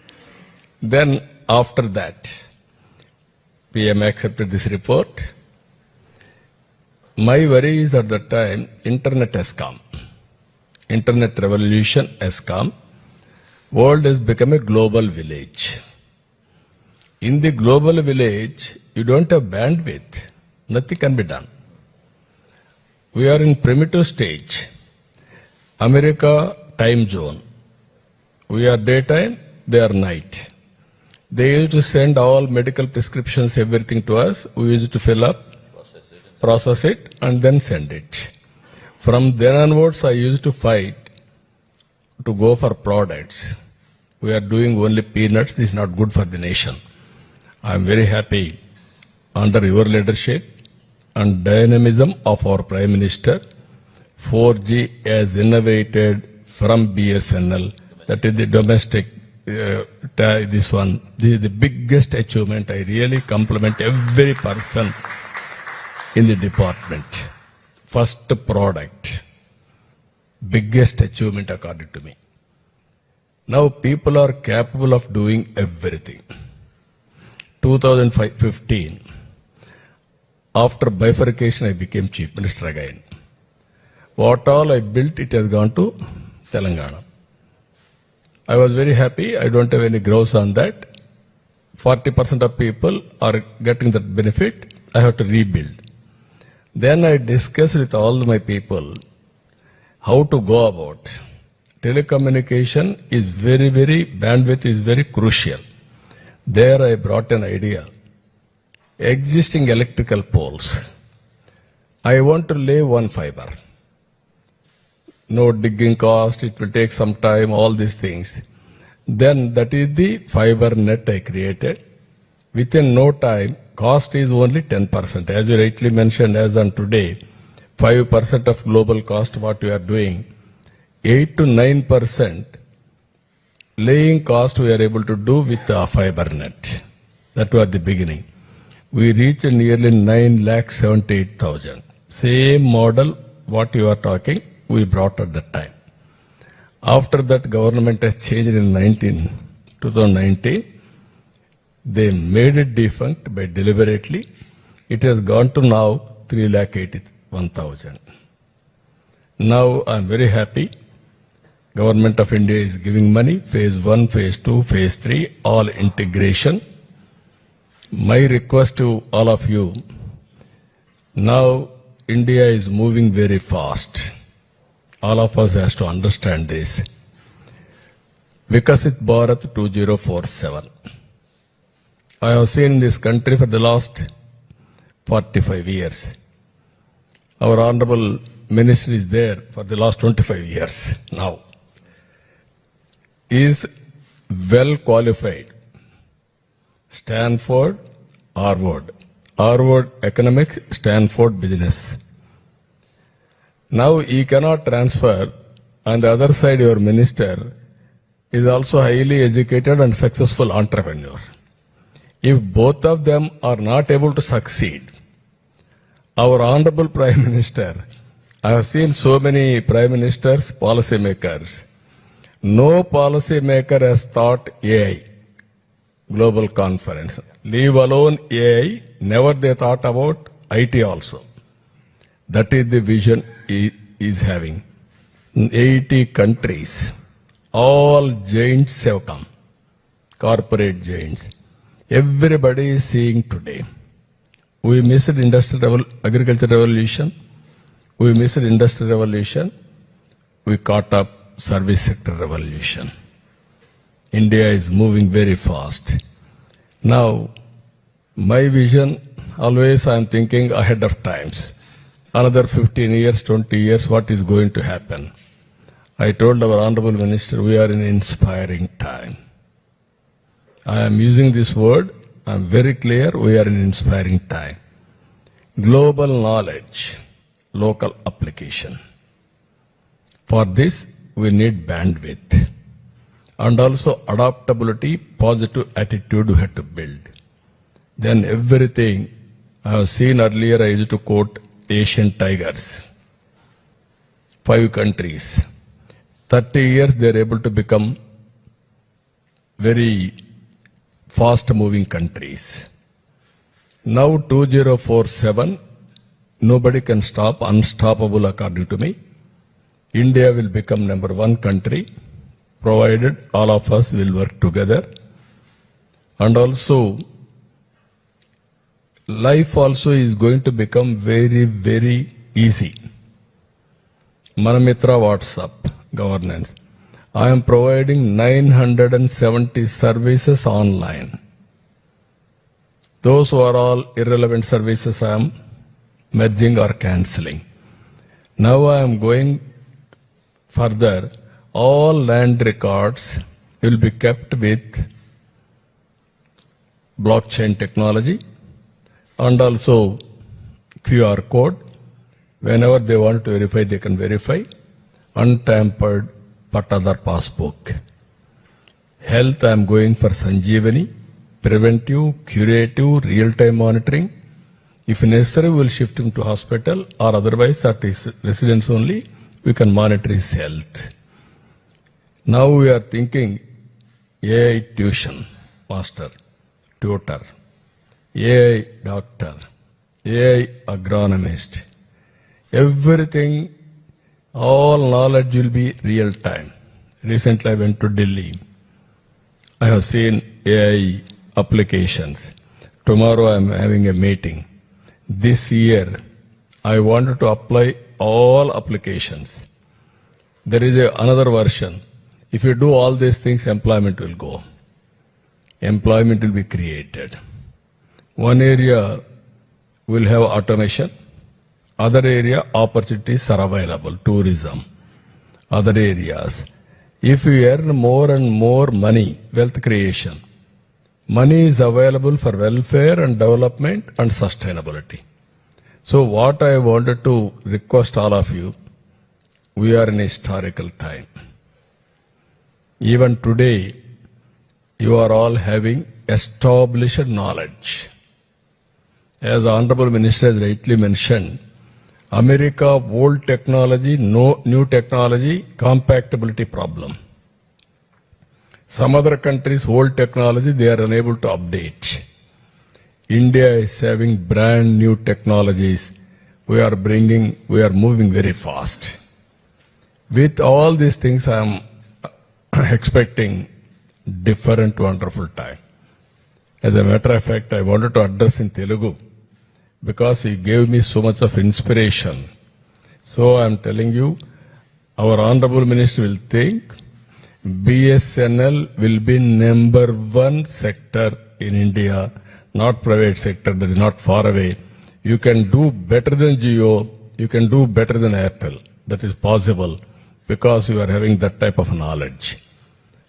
Then after that, PM accepted this report. My worry is at that time, internet has come. Internet revolution has come. World has become a global village. In the global village, you don't have bandwidth. Nothing can be done. We are in primitive stage. America, time zone. We are daytime, they are night. They used to send all medical prescriptions, everything to us. We used to fill up, process it, and then send it. From then onwards, I used to fight to go for products. We are doing only peanuts. This is not good for the nation. I am very happy under your leadership and dynamism of our Prime Minister. 4G has innovated from BSNL. That is the domestic, this one. This is the biggest achievement. I really compliment every person in the department. First product. Biggest achievement according to me. Now people are capable of doing everything. 2015, after bifurcation, I became Chief Minister again. What all I built, it has gone to Telangana. I was very happy. I don't have any grouse on that. 40% of people are getting that benefit. I have to rebuild. Then I discussed with all my people how to go about. Telecommunication is bandwidth is very crucial. There I brought an idea. Existing electrical poles. I want to lay one fiber. No digging cost, it will take some time, all these things. Then that is the fiber net I created. Within no time, cost is only 10%. As you rightly mentioned, as on today, 5% of global cost, what we are doing, 8 to 9% laying cost we are able to do with a fiber net. That was the beginning. We reached nearly 9,78,000. Same model, what you are talking, we brought at that time. After that, government has changed in 2019. They made it defunct by deliberately. It has gone to now 3,81,000. Now I am very happy. Government of India is giving money, phase 1, phase 2, phase 3, all integration. My request to all of you, now India is moving very fast. All of us has to understand this. Vikasit Bharat 2047. I have seen this country for the last 45 years. Our Honorable Minister is there for the last 25 years now. Is well qualified. Stanford, Harvard. Harvard Economics, Stanford Business. Now he cannot transfer. On the other side, your minister is also highly educated and successful entrepreneur. If both of them are not able to succeed, our Honorable Prime Minister, I have seen so many Prime Ministers, policy makers. No policy maker has thought AI, global conference. Leave alone AI, never they thought about IT also. That is the vision he is having. In 80 countries, all giants have come, corporate giants. Everybody is seeing today. We missed agricultural revolution. We missed industrial revolution. We caught up service sector revolution. India is moving very fast. Now, my vision, always I am thinking ahead of times. Another 15 years, 20 years, what is going to happen? I told our Honorable Minister, we are in inspiring time. I am using this word, I am very clear, we are in inspiring time. Global knowledge, local application. For this, we need bandwidth. And also adaptability, positive attitude we have to build. Then everything, I have seen earlier, I used to quote Asian tigers. 5 countries. 30 years they are able to become very fast moving countries. Now 2047, nobody can stop, unstoppable according to me. India will become #1 country, provided all of us will work together. And also, life also is going to become very, very easy. Manamitra WhatsApp governance. I am providing 970 services online. Those who are all irrelevant services I am merging or cancelling. Now I am going further. All land records will be kept with blockchain technology and also QR code. Whenever they want to verify, they can verify. Untampered Patadar passbook. Health, I am going for Sanjeevani, preventive, curative, real-time monitoring. If necessary, we will shift him to hospital or otherwise at his residence only, we can monitor his health. Now we are thinking AI tuition, master, tutor, AI doctor, AI agronomist. Everything, all knowledge will be real time. Recently I went to Delhi. I have seen AI applications. Tomorrow I am having a meeting. This year I wanted to apply all applications. There is another version. If you do all these things, employment will go. Employment will be created. One area will have automation. Other area, opportunities are available. Tourism. Other areas. If you earn more and more money, wealth creation, money is available for welfare and development and sustainability. So what I wanted to request all of you, we are in a historical time. Even today, you are all having established knowledge. As the Honorable Minister has rightly mentioned, America, old technology, no new technology, compatibility problem. Some other countries, old technology, they are unable to update. India is having brand new technologies. We are moving very fast. With all these things, I am expecting different, wonderful time. As a matter of fact, I wanted to address in Telugu because he gave me so much of inspiration. So I am telling you, our Honorable Minister will think BSNL will be number one sector in India, not private sector, that is not far away. You can do better than Jio, you can do better than Airtel. That is possible because you are having that type of knowledge.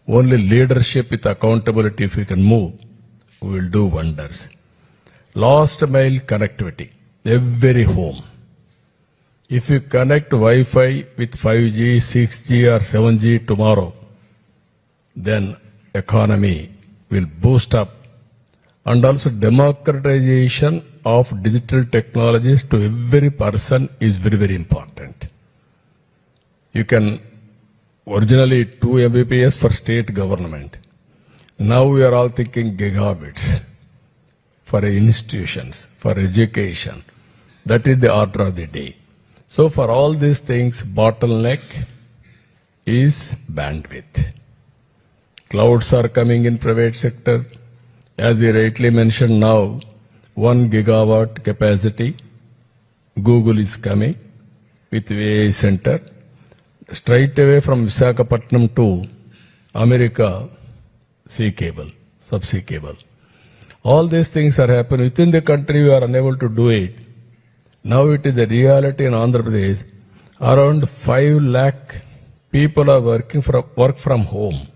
Only leadership with accountability, if we can move, we will do wonders. Last mile connectivity, every home. If you connect Wi-Fi with 5G, 6G or 7G tomorrow, then economy will boost up. And also democratization of digital technologies to every person is very, very important. You can originally 2 Mbps for state government. Now we are all thinking gigabits for institutions, for education. That is the order of the day. So for all these things, bottleneck is bandwidth. Clouds are coming in private sector. As you rightly mentioned now, 1 gigawatt capacity. Google is coming with AI center. Straight away from Visakhapatnam to America, sea cable, subsea cable. All these things are happening. Within the country, we are unable to do it. Now it is a reality in Andhra Pradesh. Around 5 lakh people are work from home.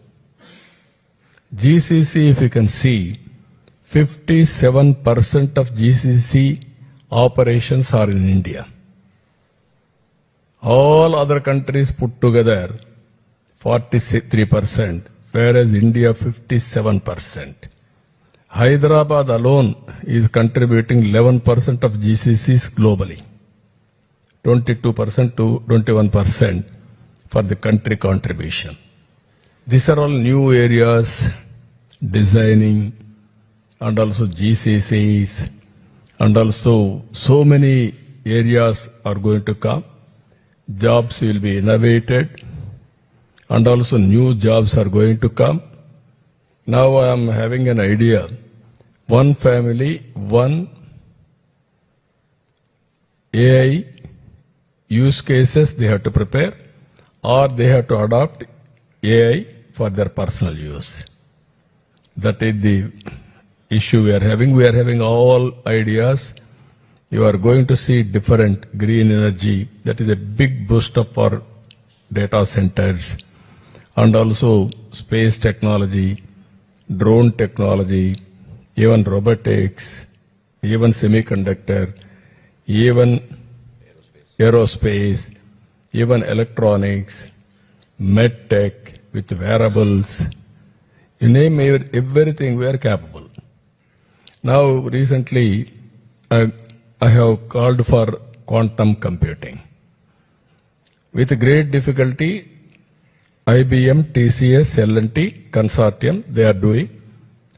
GCC, if you can see, 57% of GCC operations are in India. All other countries put together, 43%, whereas India 57%. Hyderabad alone is contributing 11% of GCCs globally, 22% to 21% for the country contribution. These are all new areas, designing, and also GCCs, and also so many areas are going to come. Jobs will be innovated, and also new jobs are going to come. Now I am having an idea. One family, one AI use cases they have to prepare, or they have to adopt AI for their personal use. That is the issue we are having all ideas. You are going to see different green energy. That is a big boost up for data centers and also space technology, drone technology, even robotics, even semiconductor, even aerospace, even electronics, med tech with wearables. You name everything, we are capable. Now, recently, I have called for quantum computing. With great difficulty, IBM, TCS, L&T consortium, they are doing.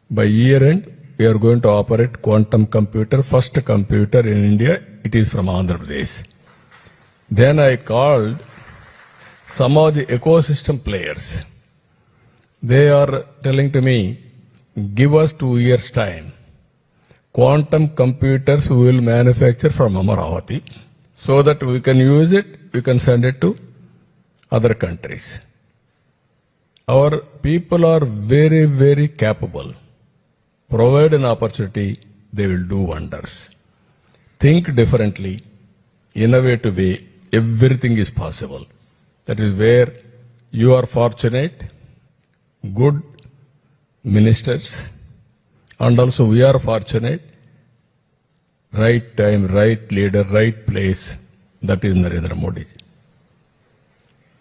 By year end, we are going to operate quantum computer, first computer in India. It is from Andhra Pradesh. Then I called some of the ecosystem players. They are telling to me, give us 2 years' time. Quantum computers we will manufacture from Amaravati so that we can use it, we can send it to other countries. Our people are very, very capable. Provide an opportunity, they will do wonders. Think differently, innovative way, everything is possible. That is where you are fortunate, good ministers, and also we are fortunate, right time, right leader, right place, that is Narendra Modi.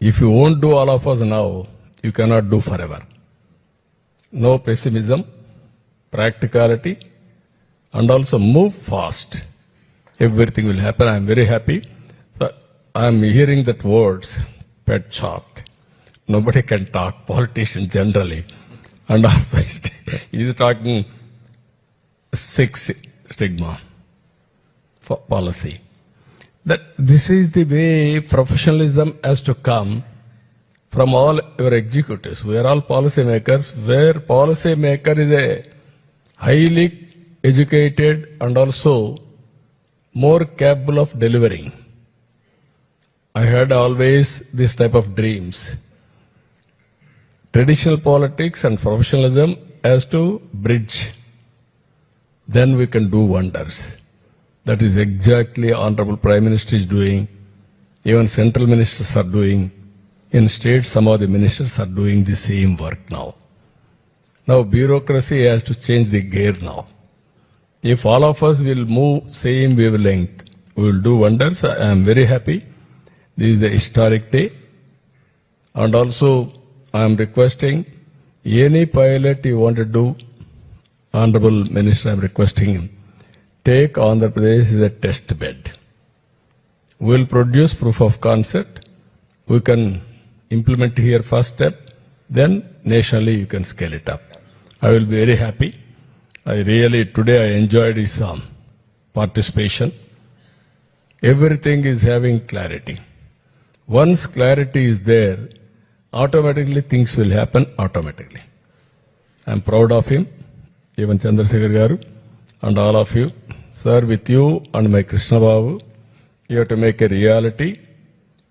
If you won't do all of us now, you cannot do forever. No pessimism, practicality, and also move fast. Everything will happen. I am very happy. So I am hearing that words, pet chart. Nobody can talk, politician generally. And also he is talking six stigma for policy. That this is the way professionalism has to come from all your executives. We are all policy makers, where policy maker is a highly educated and also more capable of delivering. I had always this type of dreams. Traditional politics and professionalism has to bridge. Then we can do wonders. That is exactly Honorable Prime Minister is doing. Even central ministers are doing. In states, some of the ministers are doing the same work now. Now bureaucracy has to change the gear now. If all of us will move same wavelength, we will do wonders. I am very happy. This is a historic day. And also, I am requesting any pilot you want to do, Honorable Minister, I am requesting him, take Andhra Pradesh as a test bed. We will produce proof of concept. We can implement here first step, then nationally you can scale it up. I will be very happy. Today I enjoyed his participation. Everything is having clarity. Once clarity is there, automatically things will happen automatically. I am proud of him, even Chandrasekhar Garu, and all of you. Sir, with you and my Krishna Babu, you have to make a reality.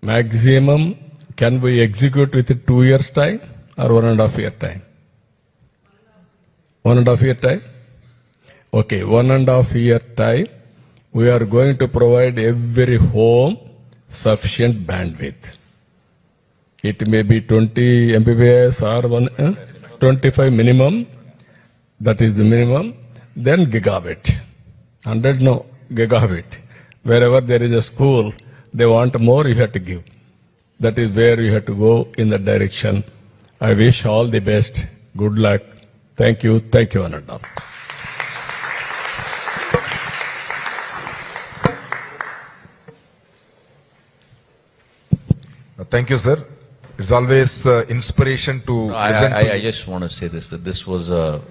Maximum, can we execute within 2 years' time or 1.5 year time? 1.5 year time? Okay, 1.5 year time, we are going to provide every home sufficient bandwidth. It may be 20 Mbps or 25 minimum, that is the minimum, then gigabit. 100 no, gigabit. Wherever there is a school, they want more, you have to give. That is where you have to go in that direction. I wish all the best. Good luck. Thank you, Ananda. Thank you, sir. It's always inspiration to listen to I just want to say this, that this was a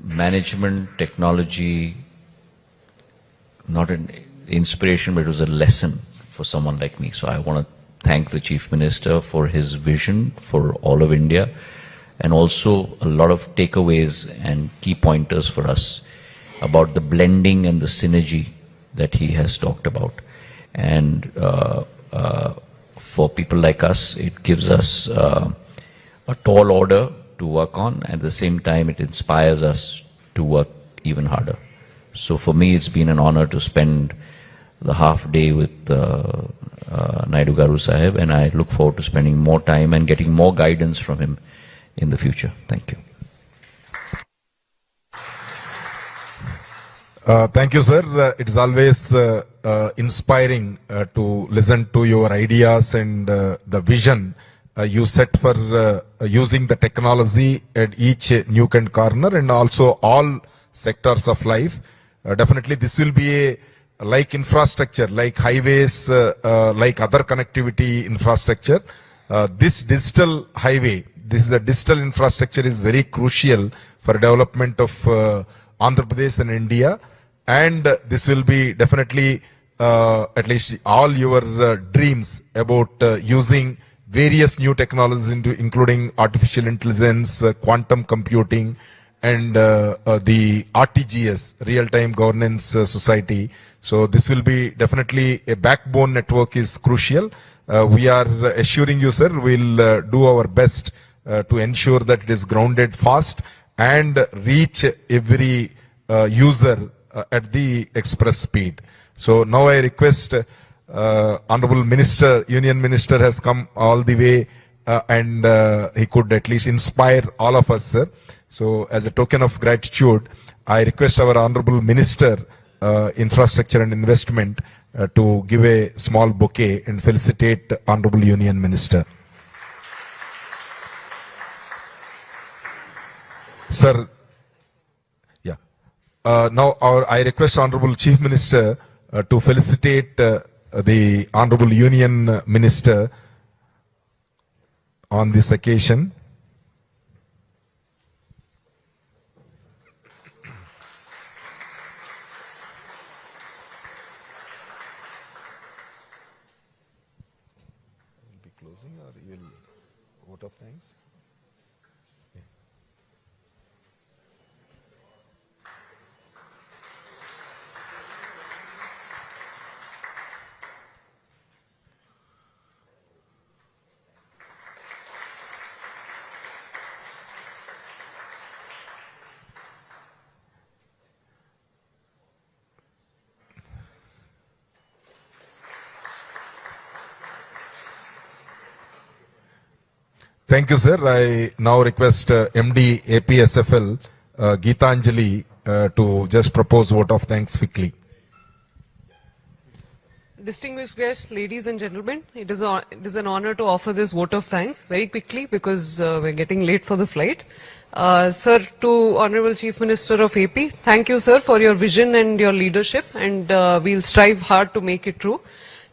management, technology, not an inspiration, but it was a lesson for someone like me. So I want to thank the Chief Minister for his vision for all of India, and also a lot of takeaways and key pointers for us about the blending and the synergy that he has talked about. And for people like us, it gives us a tall order to work on, and at the same time it inspires us to work even harder. So for me it's been an honor to spend the half day with Naidu Garu Sahib, and I look forward to spending more time and getting more guidance from him in the future. Thank you. Thank you, sir. It is always inspiring to listen to your ideas and the vision you set for using the technology at each nook and corner and also all sectors of life. Definitely this will be a like infrastructure, like highways, like other connectivity infrastructure. This digital highway, this is a digital infrastructure is very crucial for development of Andhra Pradesh and India. And this will be definitely at least all your dreams about using various new technologies including artificial intelligence, quantum computing, and the RTGS, real-time governance society. So this will be definitely a backbone network is crucial. We are assuring you, sir, we'll do our best to ensure that it is grounded fast and reach every user at the express speed. So now I request Honorable Minister, Union Minister has come all the way and he could at least inspire all of us, sir. So as a token of gratitude, I request our Honorable Minister, Infrastructure and Investment to give a small bouquet and felicitate Honorable Union Minister. Sir, yeah. Now I request Honorable Chief Minister to felicitate the Honorable Union Minister on this occasion. Closing or you will vote of thanks? Thank you, sir. I now request MD APSFL Geetanjali to just propose vote of thanks quickly. Distinguished guests, ladies and gentlemen, it is an honor to offer this vote of thanks very quickly because we're getting late for the flight. Sir, to Honorable Chief Minister of AP, thank you, sir, for your vision and your leadership, and we'll strive hard to make it true.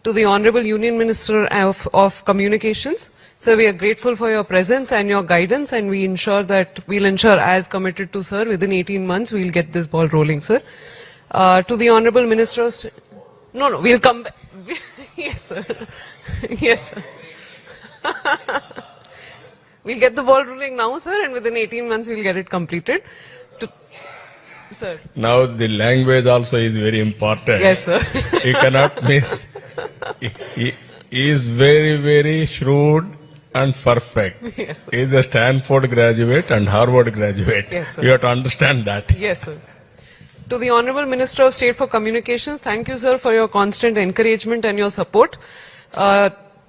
To the Honorable Union Minister of Communications, sir, we are grateful for your presence and your guidance, and we'll ensure, as committed to, sir, within 18 months, we'll get this ball rolling, sir. To the Honorable Minister of we'll come back. Yes, sir. Yes, sir. We'll get the ball rolling now, sir, and within 18 months, we'll get it completed. Sir. Now the language also is very important. Yes, sir. You cannot miss. He is very, very shrewd and perfect. Yes, sir. He is a Stanford graduate and Harvard graduate. Yes, sir. You have to understand that. Yes, sir. To the Honorable Minister of State for Communications, thank you, sir, for your constant encouragement and your support.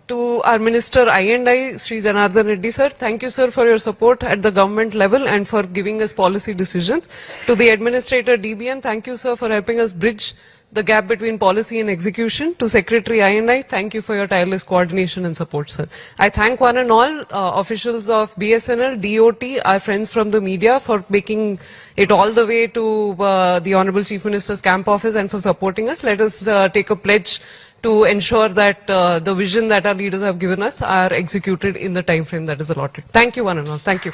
To our Minister I&I, Sri Janardhan Reddy, sir, thank you, sir, for your support at the government level and for giving us policy decisions. To the Administrator DBN, thank you, sir, for helping us bridge the gap between policy and execution. To Secretary I&I, thank you for your tireless coordination and support, sir. I thank one and all officials of BSNL, DOT, our friends from the media for making it all the way to the Honorable Chief Minister's camp office and for supporting us. Let us take a pledge to ensure that the vision that our leaders have given us are executed in the time frame that is allotted. Thank you, one and all. Thank you.